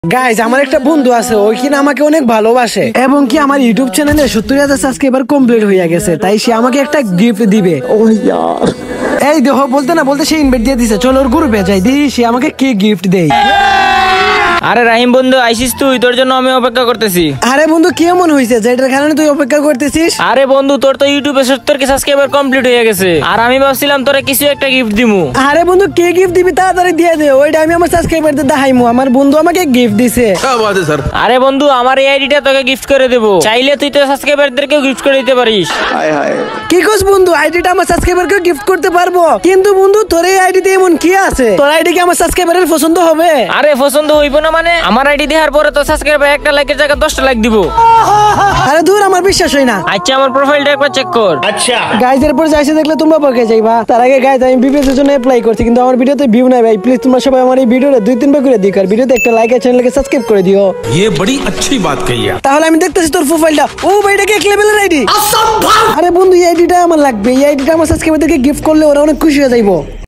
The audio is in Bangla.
গাইজ আমার একটা বন্ধু আছে ওই কিনা আমাকে অনেক ভালোবাসে এবং কি আমার ইউটিউব চ্যানেলে 70,000 সাবস্ক্রাইবার কমপ্লিট হয়ে গেছে, তাই সে আমাকে একটা গিফট দিবে। এই দেখো বলতে না বলতে সে ইনভাইট দিয়ে দিছে, চলো ওর গ্রুপে যাই দেখি সে আমাকে কি গিফট দেয়। আরে রাহিম বন্ধু আইসিস তুই, তোর জন্য আমি অপেক্ষা করতেছি। আরে বন্ধু কি এমন হয়েছে যেটার কারণে তুই অপেক্ষা করতেছিস? আরে বন্ধু তোর তো ইউটিউবে 70K সাবস্ক্রাইবার কমপ্লিট হয়ে গেছে, আর আমি ভাবছিলাম তোরে কিছু একটা গিফট দিমু। আরে বন্ধু কে গিফট দিবি তাড়াতাড়ি দিয়ে দে, ওইটা আমি আমার সাবস্ক্রাইবারদের দেখাইমু। আমার বন্ধু আমাকে গিফট দিছে। আরে বন্ধু আমার এই আইডিটা তোকে গিফট করে দেবো, চাইলে তুই তো সাবস্ক্রাইবারদেরকে গিফট করে দিতে পারিস। কি কস বন্ধু, আইডিটা আমার সাবস্ক্রাইবারকে গিফট করতে পারবো? কিন্তু বন্ধু তোর এই আইডিতে এমন কি আছে? তোর আইডি কি আমার সাবস্ক্রাইবারের পছন্দ হবে? আরে পছন্দ হইব না মানে? আমার আইডি দেওয়ার পরে তো সাবস্ক্রাইবার একটা লাইকের জায়গায় 10টা লাইক দিব। আরে দূর, আমার বিশ্বাস হয় না। আচ্ছা আমার প্রোফাইলটা একবার চেক কর। আচ্ছা গাইজ এরপর যাইছে দেখলে তোমরা বকে যাইবা। তার আগে গাইজ আমি বিবিএস এর জন্য অ্যাপ্লাই করছি, কিন্তু আমার ভিডিওতে ভিউ নাই ভাই। প্লিজ তোমরা সবাই আমার এই ভিডিওটা 2-3 বার করে দিও, আর ভিডিওতে একটা লাইক আর চ্যানেলকে সাবস্ক্রাইব করে দিও। ये बड़ी अच्छी बात कही है। তাহলে আমি দেখতেছি তোর প্রোফাইলটা। ও ভাই এটা কি এক লেভেলের আইডি? আরে বন্ধু এই আইডিটা আমার লাগবে, এই আইডিটা আমার সাবস্ক্রাইবারদেরকে গিফট করলে ওরা অনেক খুশি হয়ে যাইবো।